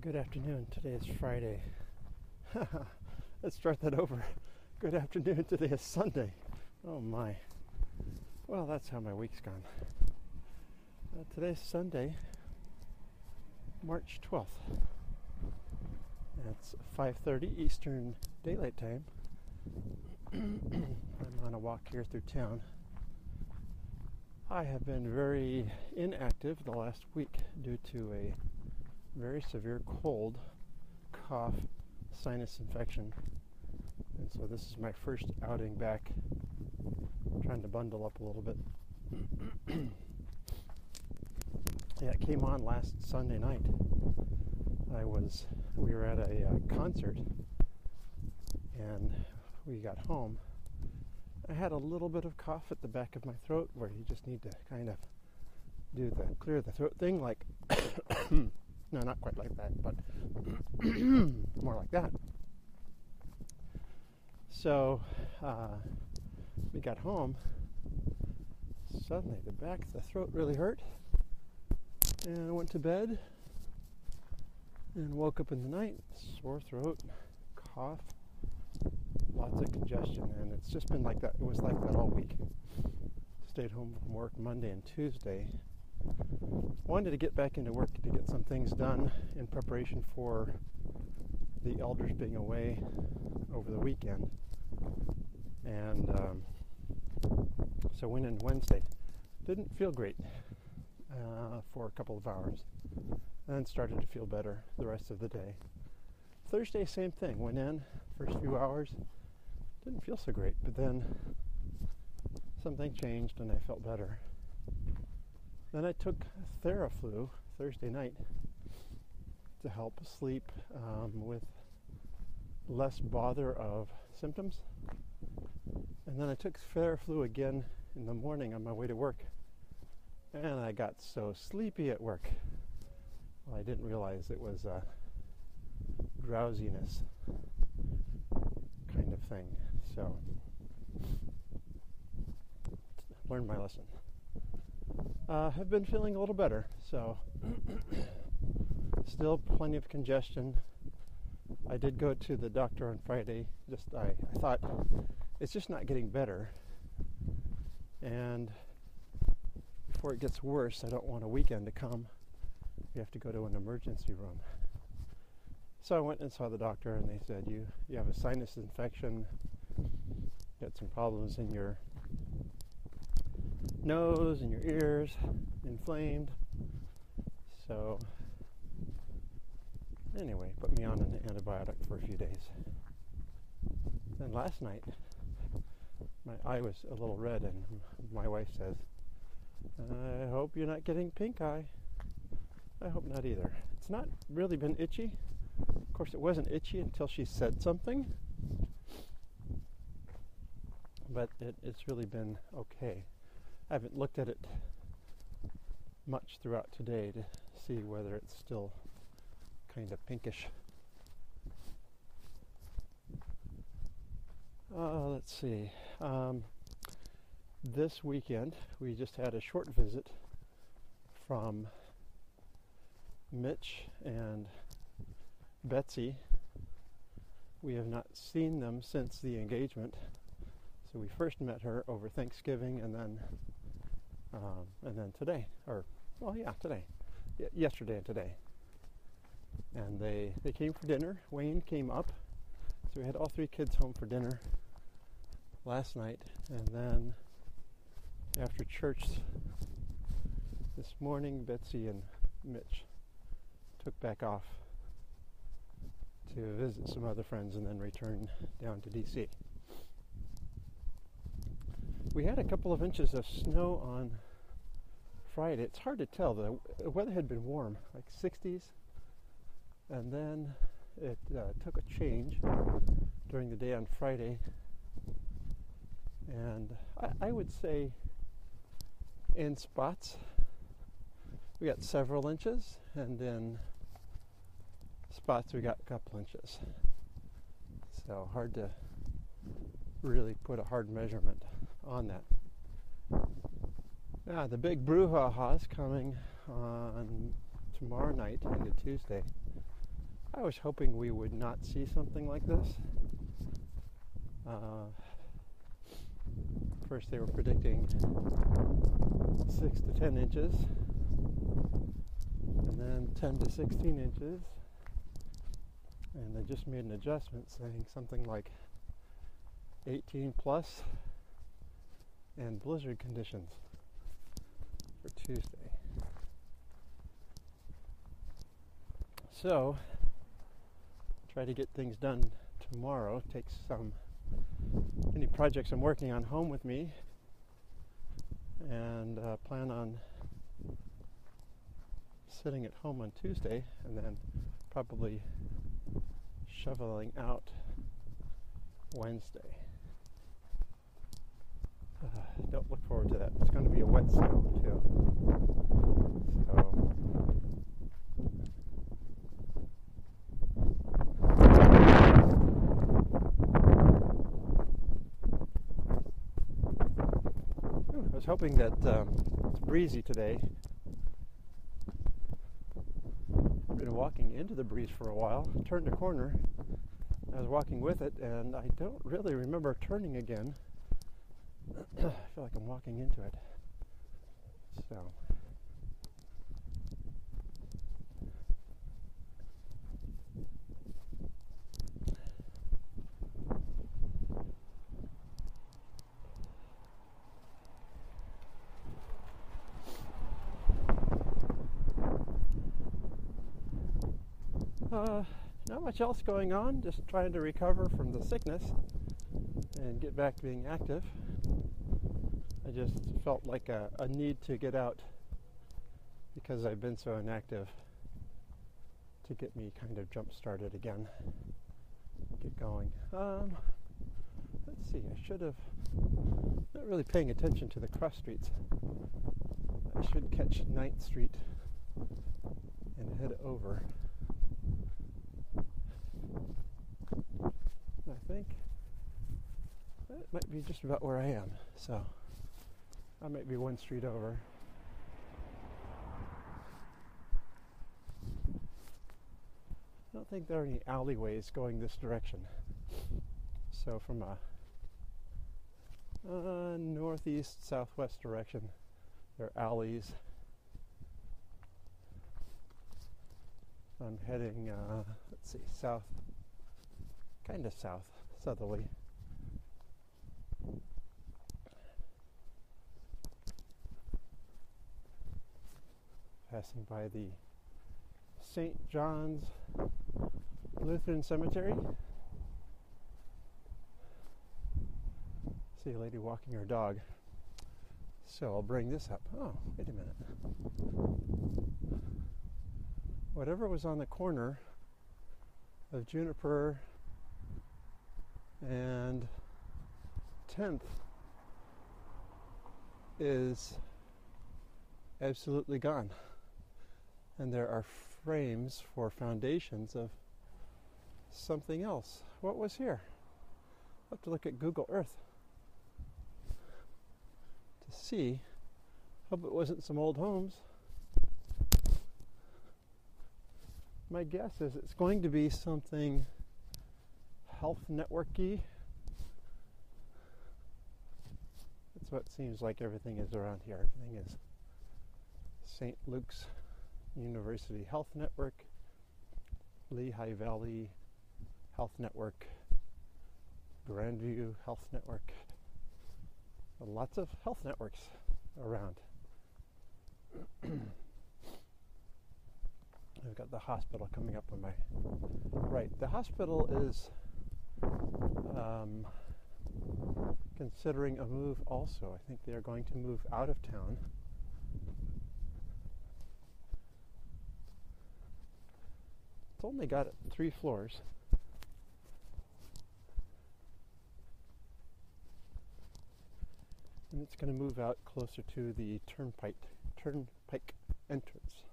Good afternoon. Today is Friday. Let's start that over. Good afternoon. Today is Sunday. Oh my. Well, that's how my week's gone. Today's Sunday, March 12th. It's 5:30 Eastern Daylight Time. I'm on a walk here through town. I have been very inactive the last week due to a very severe cold, cough, sinus infection. And so this is my first outing back. I'm trying to bundle up a little bit. Yeah, it came on last Sunday night. We were at a concert, and we got home. I had a little bit of cough at the back of my throat where you just need to kind of do the clear the throat thing, like no, not quite like that, but more like that. So we got home. Suddenly the back of the throat really hurt, and I went to bed and woke up in the night, sore throat, cough, lots of congestion, and it's just been like that. It was like that all week. Stayed home from work Monday and Tuesday. Wanted to get back into work to get some things done in preparation for the elders being away over the weekend. And so went in Wednesday. Didn't feel great for a couple of hours. Then started to feel better the rest of the day. Thursday, same thing. Went in, first few hours. Didn't feel so great, but then something changed and I felt better. Then I took Theraflu Thursday night to help sleep with less bother of symptoms. And then I took Theraflu again in the morning on my way to work. And I got so sleepy at work. Well, I didn't realize it was a drowsiness kind of thing. So, learned my lesson. Have been feeling a little better, so still plenty of congestion. I did go to the doctor on Friday. I thought it's just not getting better, and before it gets worse, I don't want a weekend to come. We have to go to an emergency room. So I went and saw the doctor, and they said you have a sinus infection. You got some problems in your nose and your ears, inflamed. So anyway, put me on an antibiotic for a few days. Then last night, my eye was a little red, and my wife says, I hope you're not getting pink eye. I hope not either. It's not really been itchy. Of course, it wasn't itchy until she said something. But it's really been okay. I haven't looked at it much throughout today to see whether it's still kind of pinkish. Let's see. This weekend, we just had a short visit from Mitch and Betsy. We have not seen them since the engagement. So we first met her over Thanksgiving, and then today, today, yesterday and today. And they came for dinner. Wayne came up, so we had all three kids home for dinner last night, and then after church this morning, Betsy and Mitch took back off to visit some other friends and then return down to DC. We had a couple of inches of snow on Friday. It's hard to tell. The weather had been warm, like 60s, and then it took a change during the day on Friday. And I would say in spots we got several inches, and in spots we got a couple inches. So hard to really put a hard measurement on that. The big brouhaha is coming on tomorrow night into Tuesday. I was hoping we would not see something like this. First they were predicting 6 to 10 inches, and then 10 to 16 inches, and they just made an adjustment saying something like 18 plus and blizzard conditions for Tuesday. So, try to get things done tomorrow. Take any projects I'm working on home with me, and plan on sitting at home on Tuesday, and then probably shoveling out Wednesday. Don't look forward to that. It's going to be a wet snow too. So I was hoping that it's breezy today. I've been walking into the breeze for a while. Turned a corner. I was walking with it, and I don't really remember turning again. I feel like I'm walking into it. So. Not much else going on, just trying to recover from the sickness and get back to being active. I just felt like a need to get out because I've been so inactive, to get me kind of jump started again, get going. Let's see, I should have, not really paying attention to the cross streets. I should catch 9th Street and head over. I think that might be just about where I am, so I might be 1 street over. I don't think there are any alleyways going this direction, so from a northeast southwest direction there are alleys. I'm heading let's see, south, kind of south, southerly. Passing by the St. John's Lutheran Cemetery. See a lady walking her dog. So I'll bring this up. Oh, wait a minute. Whatever was on the corner of Juniper and 10th is absolutely gone. And there are frames for foundations of something else. What was here? I'll have to look at Google Earth to see. Hope it wasn't some old homes. My guess is it's going to be something health networky. That's what it seems like everything is around here. Everything is St. Luke's University Health Network, Lehigh Valley Health Network, Grandview Health Network. Lots of health networks around. I've got the hospital coming up on my right. The hospital is considering a move also. I think they are going to move out of town. It's only got 3 floors. And it's going to move out closer to the turnpike entrance.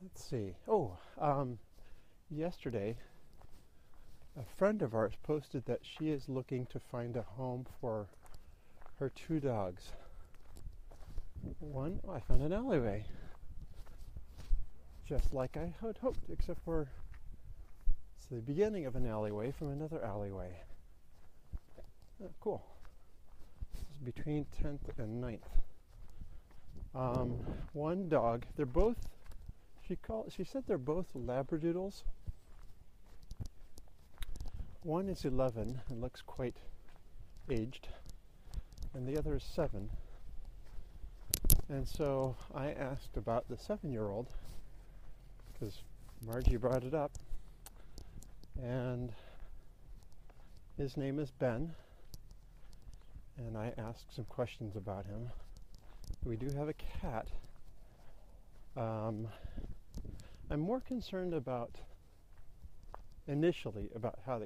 Let's see. Yesterday A friend of ours posted that she is looking to find a home for her 2 dogs. I found an alleyway. Just like I had hoped, except for it's the beginning of an alleyway from another alleyway. Oh, cool. This is between 10th and 9th. One dog, they're both, she said they're both Labradoodles. One is 11 and looks quite aged, and the other is 7. And so I asked about the 7-year-old, because Margie brought it up, and his name is Ben, and I asked some questions about him. We do have a cat. I'm more concerned initially about how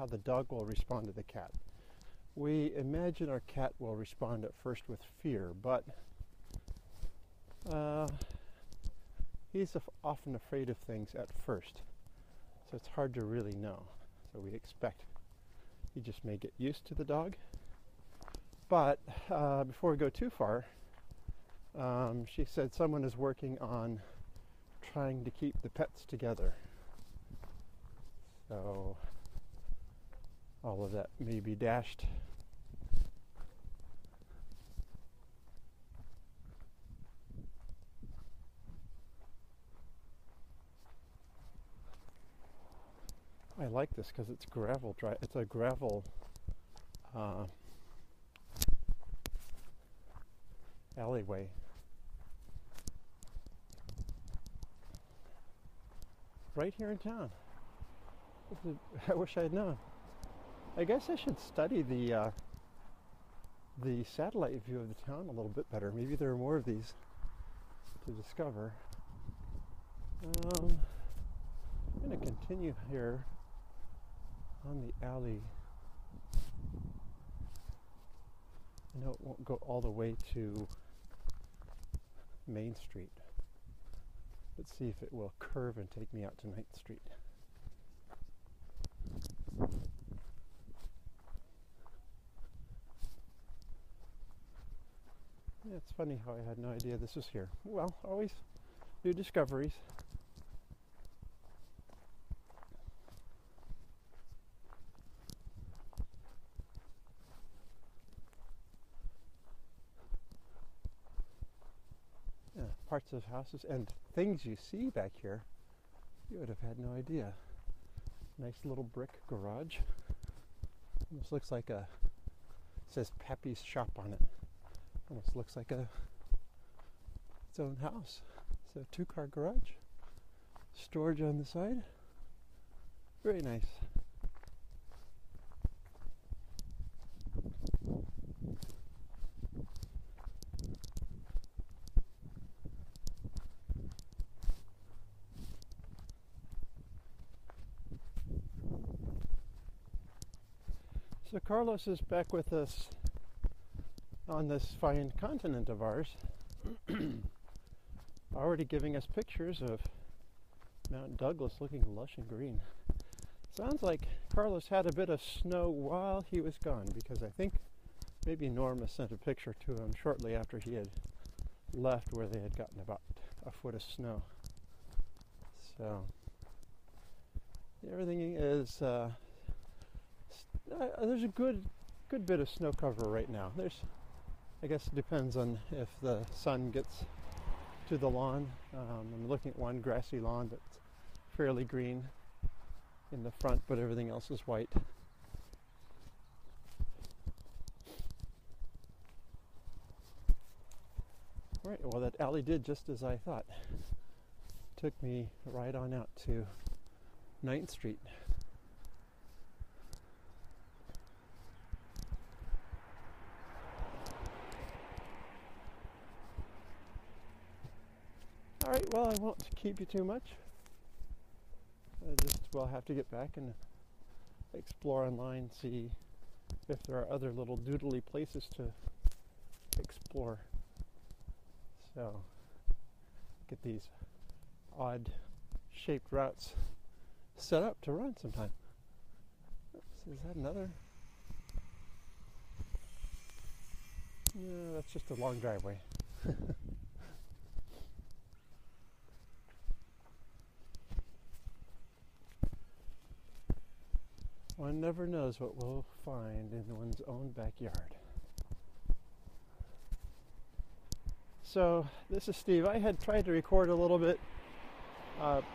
the dog will respond to the cat. We imagine our cat will respond at first with fear, but he's often afraid of things at first, so it's hard to really know. So we expect he just may get used to the dog. But before we go too far, she said someone is working on trying to keep the pets together. So all of that may be dashed. I like this because it's gravel dry. It's a gravel alleyway. Right here in town. I wish I had known. I guess I should study the satellite view of the town a little bit better. Maybe there are more of these to discover. I'm going to continue here on the alley. I know it won't go all the way to Main Street. Let's see if it will curve and take me out to 9th Street. Yeah, it's funny how I had no idea this was here. Well, always new discoveries. Yeah, parts of houses and things you see back here, you would have had no idea. Nice little brick garage. Almost looks like it says Pappy's Shop on it. Almost looks like its own house. It's a 2-car garage. Storage on the side. Very nice. So Carlos is back with us on this fine continent of ours, already giving us pictures of Mount Douglas looking lush and green. Sounds like Carlos had a bit of snow while he was gone, because I think maybe Norma sent a picture to him shortly after he had left, where they had gotten about a foot of snow. So everything is there's a good bit of snow cover right now. I guess it depends on if the sun gets to the lawn. I'm looking at one grassy lawn that's fairly green in the front, but everything else is white. All right, well, that alley did just as I thought. Took me right on out to 9th Street. All right, well, I won't keep you too much. We'll have to get back and explore online, see if there are other little doodly places to explore. So, get these odd shaped routes set up to run sometime. Is that another? No, that's just a long driveway. One never knows what we'll find in one's own backyard. So, this is Steve. I had tried to record a little bit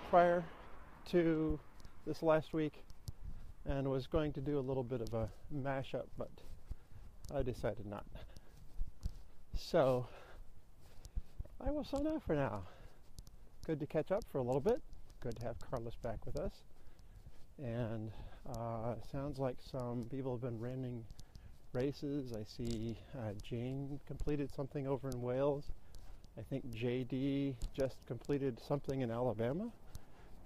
prior to this last week and was going to do a little bit of a mashup, but I decided not. So, I will sign off for now. Good to catch up for a little bit. Good to have Carlos back with us. And it sounds like some people have been running races. I see Jane completed something over in Wales. I think JD just completed something in Alabama.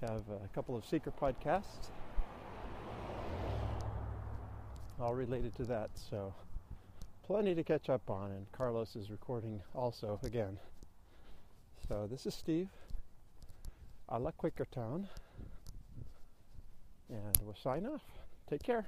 Have a couple of Seeker podcasts all related to that. So plenty to catch up on, and Carlos is recording also again. So this is Steve, a la Quakertown, and we'll sign off. Take care.